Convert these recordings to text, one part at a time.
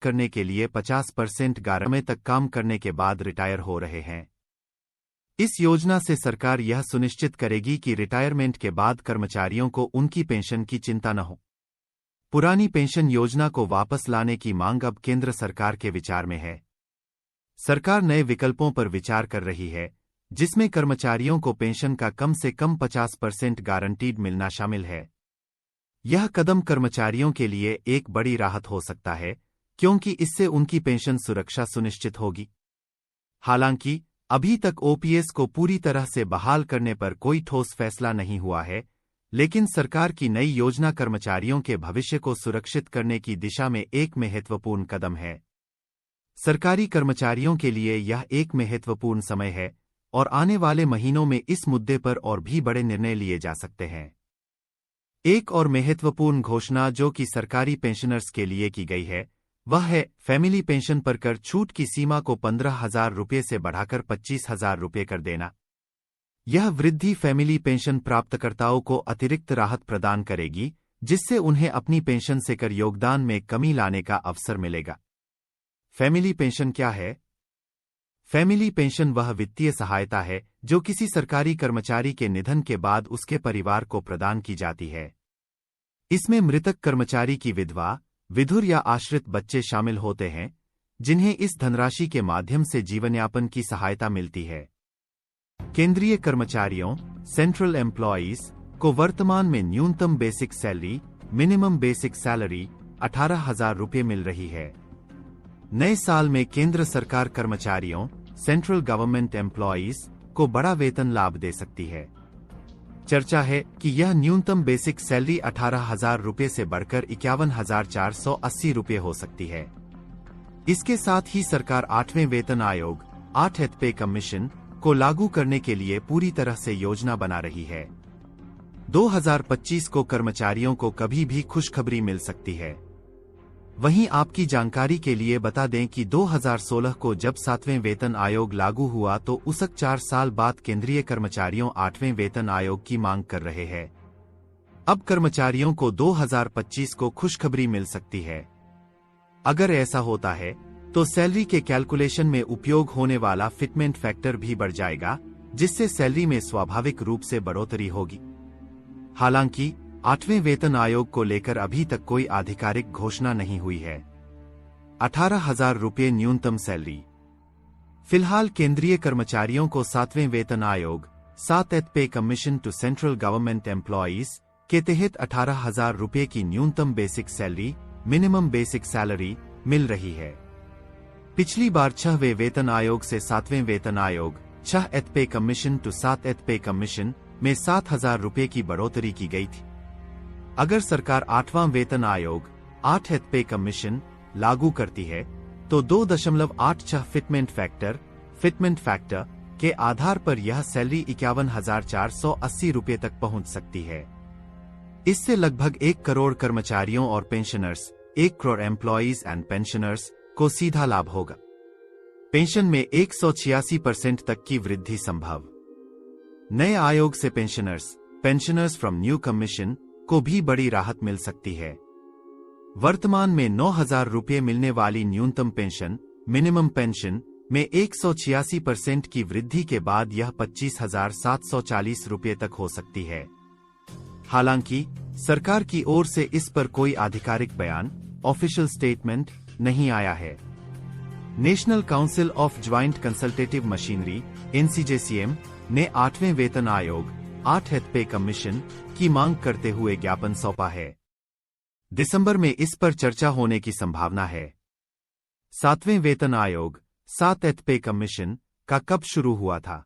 करने के लिए 50% गारमे तक काम करने के बाद रिटायर हो रहे हैं। इस योजना से सरकार यह सुनिश्चित करेगी कि रिटायरमेंट के बाद कर्मचारियों को उनकी पेंशन की चिंता न हो। पुरानी पेंशन योजना को वापस लाने की मांग अब केंद्र सरकार के विचार में है। सरकार नए विकल्पों पर विचार कर रही है, जिसमें कर्मचारियों को पेंशन का कम से कम 50% गारंटीड मिलना शामिल है। यह कदम कर्मचारियों के लिए एक बड़ी राहत हो सकता है, क्योंकि इससे उनकी पेंशन सुरक्षा सुनिश्चित होगी। हालांकि अभी तक ओपीएस को पूरी तरह से बहाल करने पर कोई ठोस फैसला नहीं हुआ है, लेकिन सरकार की नई योजना कर्मचारियों के भविष्य को सुरक्षित करने की दिशा में एक महत्वपूर्ण कदम है। सरकारी कर्मचारियों के लिए यह एक महत्वपूर्ण समय है और आने वाले महीनों में इस मुद्दे पर और भी बड़े निर्णय लिए जा सकते हैं। एक और महत्वपूर्ण घोषणा जो कि सरकारी पेंशनर्स के लिए की गई है, वह है फैमिली पेंशन पर कर छूट की सीमा को 15,000 रुपये से बढ़ाकर 25,000 रुपये कर देना। यह वृद्धि फैमिली पेंशन प्राप्तकर्ताओं को अतिरिक्त राहत प्रदान करेगी, जिससे उन्हें अपनी पेंशन से कर योगदान में कमी लाने का अवसर मिलेगा। फैमिली पेंशन क्या है? फैमिली पेंशन वह वित्तीय सहायता है जो किसी सरकारी कर्मचारी के निधन के बाद उसके परिवार को प्रदान की जाती है। इसमें मृतक कर्मचारी की विधवा, विधुर या आश्रित बच्चे शामिल होते हैं, जिन्हें इस धनराशि के माध्यम से जीवनयापन की सहायता मिलती है। केंद्रीय कर्मचारियों सेंट्रल एम्प्लॉयज को वर्तमान में न्यूनतम basic salary minimum basic salary 18,000 रुपये मिल रही है। नए साल में केंद्र सरकार कर्मचारियों सेंट्रल गवर्नमेंट एम्प्लॉयज को बड़ा वेतन लाभ दे सकती है। चर्चा है कि यह न्यूनतम बेसिक सैलरी 18,000 रुपये से बढ़कर 51,480 रुपये हो सकती है। इसके साथ ही सरकार 8वें वेतन आयोग 8th पे कमीशन को लागू करने के लिए पूरी तरह से योजना बना रही है। 2025 को कर्मचारियों को कभी भी खुशखबरी मिल सकती है। वहीं आपकी जानकारी के लिए बता दें कि 2016 को जब 7वें वेतन आयोग लागू हुआ तो उसक 4 साल बाद केंद्रीय कर्मचारियों 8वें वेतन आयोग की मांग कर रहे हैं। अब कर्मचारियों को 2025 को खुशखबरी मिल सकती है। अगर ऐसा होता है तो सैलरी के कैलकुलेशन में उपयोग होने वाला फिटमेंट फैक्टर भी बढ़ जाएगा, जिससे सैलरी में स्वाभाविक रूप से बढ़ोतरी होगी। हालांकि 8वें वेतन आयोग को लेकर अभी तक कोई आधिकारिक घोषणा नहीं हुई है। 18,000 रुपये न्यूनतम सैलरी। फिलहाल केंद्रीय कर्मचारियों को 7वें वेतन आयोग 7th pay commission to central government employees के तहत 18,000 रुपये की न्यूनतम basic salary minimum basic salary मिल रही है। पिछली बार 6वें वेतन आयोग से 7वें वेतन आयोग 6th पे commission to 7th pay commission में 7,000 रुपये की बढ़ोतरी की गई थी। अगर सरकार 8वां वेतन आयोग 8th पे कमीशन लागू करती है तो 2.86 फिटमेंट फैक्टर के आधार पर यह सैलरी 51,480 रुपये तक पहुंच सकती है। इससे लगभग 1 करोड़ कर्मचारियों और pensioners 1 crore employees and pensioners को सीधा लाभ होगा। पेंशन में 186% तक की वृद्धि संभव। नए आयोग से पेंशनर्स फ्रॉम न्यू कमीशन को भी बड़ी राहत मिल सकती है। वर्तमान में 9,000 रुपये मिलने वाली न्यूनतम पेंशन मिनिमम पेंशन में 186% की वृद्धि के बाद यह 25,740 रुपये तक हो सकती है। हालांकि सरकार की ओर से इस पर कोई आधिकारिक बयान ऑफिशियल स्टेटमेंट नहीं आया है। National council of joint consultative machinery NCJCM ने 8वें वेतन आयोग 8th पे कमीशन की मांग करते हुए ज्ञापन सौंपा है। दिसंबर में इस पर चर्चा होने की संभावना है। 7वें वेतन आयोग 7th पे कमीशन का कब शुरू हुआ था?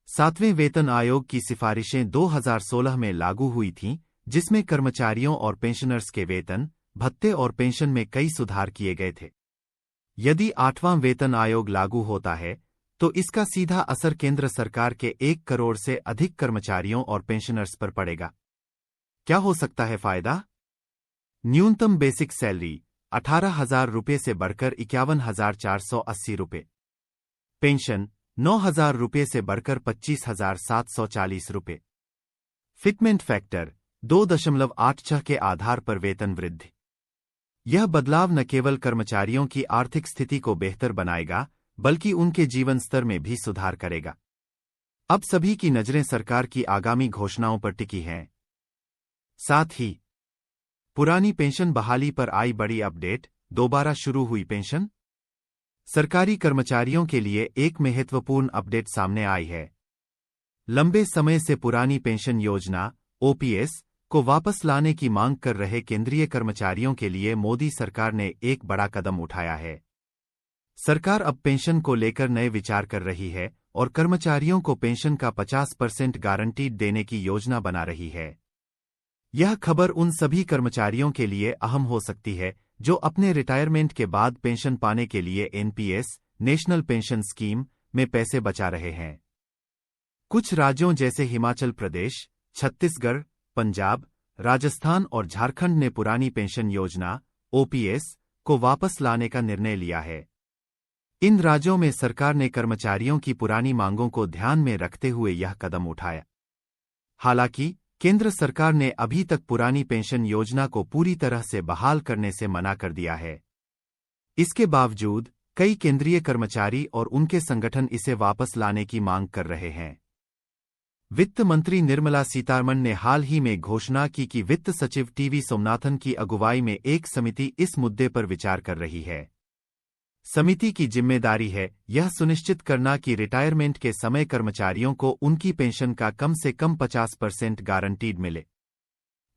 7वें वेतन आयोग की सिफारिशें 2016 में लागू हुई थीं, जिसमें कर्मचारियों और पेंशनर्स के वेतन, भत्ते और पेंशन में कई सुधार किए गए थे। यदि 8वां वेतन आयोग लागू होता है तो इसका सीधा असर केंद्र सरकार के 1 करोड़ से अधिक कर्मचारियों और पेंशनर्स पर पड़ेगा। क्या हो सकता है फायदा? न्यूनतम बेसिक सैलरी 18,000 रुपये से बढ़कर 51,480 रुपये। पेंशन 9,000 रुपये से बढ़कर 25,740 रुपये। फिटमेंट फैक्टर 2.86 के आधार पर वेतन वृद्धि। यह बदलाव न केवल कर्मचारियों की आर्थिक स्थिति को बेहतर बनाएगा, बल्कि उनके जीवन स्तर में भी सुधार करेगा। अब सभी की नजरें सरकार की आगामी घोषणाओं पर टिकी हैं। साथ ही पुरानी पेंशन बहाली पर आई बड़ी अपडेट, दोबारा शुरू हुई पेंशन। सरकारी कर्मचारियों के लिए एक महत्वपूर्ण अपडेट सामने आई है। लंबे समय से पुरानी पेंशन योजना ओपीएस को वापस लाने की मांग कर रहे केंद्रीय कर्मचारियों के लिए मोदी सरकार ने एक बड़ा कदम उठाया है। सरकार अब पेंशन को लेकर नए विचार कर रही है और कर्मचारियों को पेंशन का 50% गारंटीड देने की योजना बना रही है। यह खबर उन सभी कर्मचारियों के लिए अहम हो सकती है जो अपने रिटायरमेंट के बाद पेंशन पाने के लिए एनपीएस, नेशनल पेंशन स्कीम, में पैसे बचा रहे हैं। कुछ राज्यों जैसे हिमाचल प्रदेश, छत्तीसगढ़, पंजाब, राजस्थान और झारखंड ने पुरानी पेंशन योजना ओपीएस को वापस लाने का निर्णय लिया है। इन राज्यों में सरकार ने कर्मचारियों की पुरानी मांगों को ध्यान में रखते हुए यह कदम उठाया। हालांकि केंद्र सरकार ने अभी तक पुरानी पेंशन योजना को पूरी तरह से बहाल करने से मना कर दिया है। इसके बावजूद कई केंद्रीय कर्मचारी और उनके संगठन इसे वापस लाने की मांग कर रहे हैं। वित्त मंत्री निर्मला सीतारमण ने हाल ही में घोषणा की कि वित्त सचिव टीवी सोमनाथन की अगुवाई में एक समिति इस मुद्दे पर विचार कर रही है। समिति की जिम्मेदारी है यह सुनिश्चित करना कि रिटायरमेंट के समय कर्मचारियों को उनकी पेंशन का कम से कम 50% गारंटीड मिले।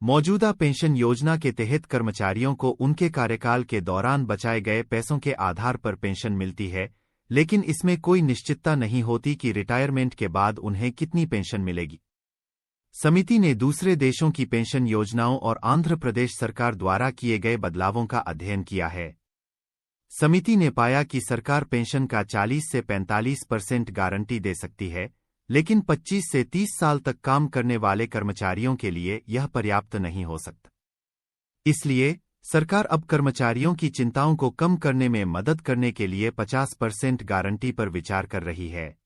मौजूदा पेंशन योजना के तहत कर्मचारियों को उनके कार्यकाल के दौरान बचाए गए पैसों के आधार पर पेंशन मिलती है, लेकिन इसमें कोई निश्चितता नहीं होती कि रिटायरमेंट के बाद उन्हें कितनी पेंशन मिलेगी। समिति ने दूसरे देशों की पेंशन योजनाओं और आंध्र प्रदेश सरकार द्वारा किए गए बदलावों का अध्ययन किया है। समिति ने पाया कि सरकार पेंशन का 40 से 45% गारंटी दे सकती है, लेकिन 25 से 30 साल तक काम करने वाले कर्मचारियों के लिए यह पर्याप्त नहीं हो सकता। इसलिए सरकार अब कर्मचारियों की चिंताओं को कम करने में मदद करने के लिए 50% गारंटी पर विचार कर रही है।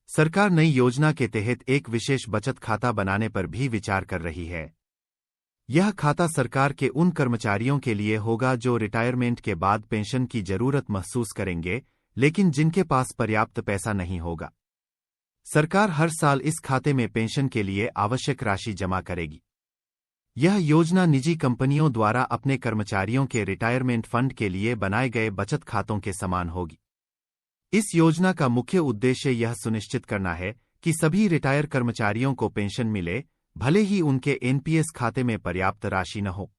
सरकार नई योजना के तहत एक विशेष बचत खाता बनाने पर भी विचार कर रही है। यह खाता सरकार के उन कर्मचारियों के लिए होगा जो रिटायरमेंट के बाद पेंशन की जरूरत महसूस करेंगे, लेकिन जिनके पास पर्याप्त पैसा नहीं होगा। सरकार हर साल इस खाते में पेंशन के लिए आवश्यक राशि जमा करेगी। यह योजना निजी कंपनियों द्वारा अपने कर्मचारियों के रिटायरमेंट फंड के लिए बनाए गए बचत खातों के समान होगी। इस योजना का मुख्य उद्देश्य यह सुनिश्चित करना है कि सभी रिटायर कर्मचारियों को पेंशन मिले, भले ही उनके एनपीएस खाते में पर्याप्त राशि न हो।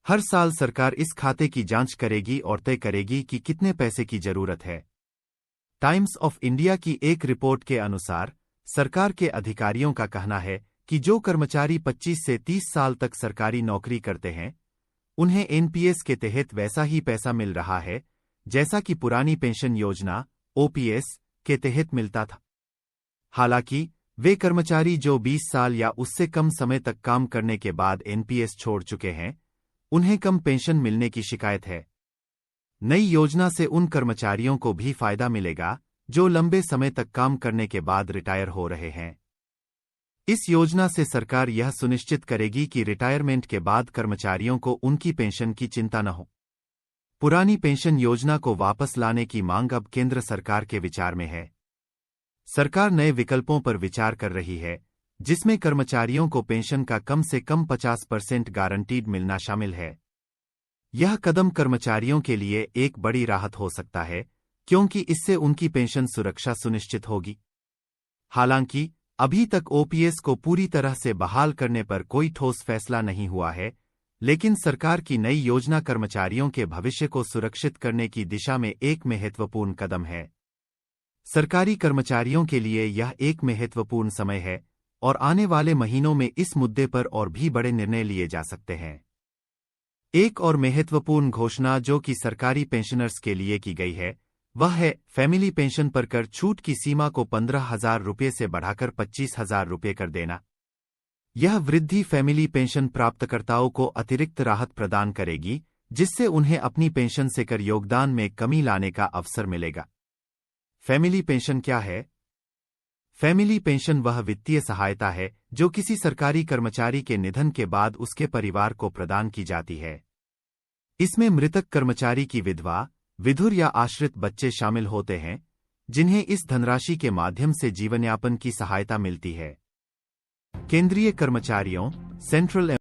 हर साल सरकार इस खाते की जांच करेगी और तय करेगी कि कितने पैसे की जरूरत है। टाइम्स ऑफ इंडिया की एक रिपोर्ट के अनुसार सरकार के अधिकारियों का कहना है कि जो कर्मचारी 25 से 30 साल तक सरकारी नौकरी करते हैं, उन्हें एनपीएस के तहत वैसा ही पैसा मिल रहा है जैसा कि पुरानी पेंशन योजना ओपीएस के तहत मिलता था। हालांकि वे कर्मचारी जो 20 साल या उससे कम समय तक काम करने के बाद एनपीएस छोड़ चुके हैं, उन्हें कम पेंशन मिलने की शिकायत है। नई योजना से उन कर्मचारियों को भी फायदा मिलेगा जो लंबे समय तक काम करने के बाद रिटायर हो रहे हैं। इस योजना से सरकार यह सुनिश्चित करेगी कि रिटायरमेंट के बाद कर्मचारियों को उनकी पेंशन की चिंता न हो। पुरानी पेंशन योजना को वापस लाने की मांग अब केंद्र सरकार के विचार में है। सरकार नए विकल्पों पर विचार कर रही है, जिसमें कर्मचारियों को पेंशन का कम से कम 50% गारंटीड मिलना शामिल है। यह कदम कर्मचारियों के लिए एक बड़ी राहत हो सकता है, क्योंकि इससे उनकी पेंशन सुरक्षा सुनिश्चित होगी। हालांकि अभी तक ओपीएस को पूरी तरह से बहाल करने पर कोई ठोस फैसला नहीं हुआ है, लेकिन सरकार की नई योजना कर्मचारियों के भविष्य को सुरक्षित करने की दिशा में एक महत्वपूर्ण कदम है। सरकारी कर्मचारियों के लिए यह एक महत्वपूर्ण समय है और आने वाले महीनों में इस मुद्दे पर और भी बड़े निर्णय लिए जा सकते हैं। एक और महत्वपूर्ण घोषणा जो कि सरकारी पेंशनर्स के लिए की गई है, वह है फैमिली पेंशन पर कर छूट की सीमा को 15,000 रुपये से बढ़ाकर 25,000 रुपये कर देना। यह वृद्धि फैमिली पेंशन प्राप्तकर्ताओं को अतिरिक्त राहत प्रदान करेगी, जिससे उन्हें अपनी पेंशन से कर योगदान में कमी लाने का अवसर मिलेगा। फैमिली पेंशन क्या है? फैमिली पेंशन वह वित्तीय सहायता है जो किसी सरकारी कर्मचारी के निधन के बाद उसके परिवार को प्रदान की जाती है। इसमें मृतक कर्मचारी की विधवा, विधुर या आश्रित बच्चे शामिल होते हैं, जिन्हें इस धनराशि के माध्यम से जीवनयापन की सहायता मिलती है। केंद्रीय कर्मचारियों, सेंट्रल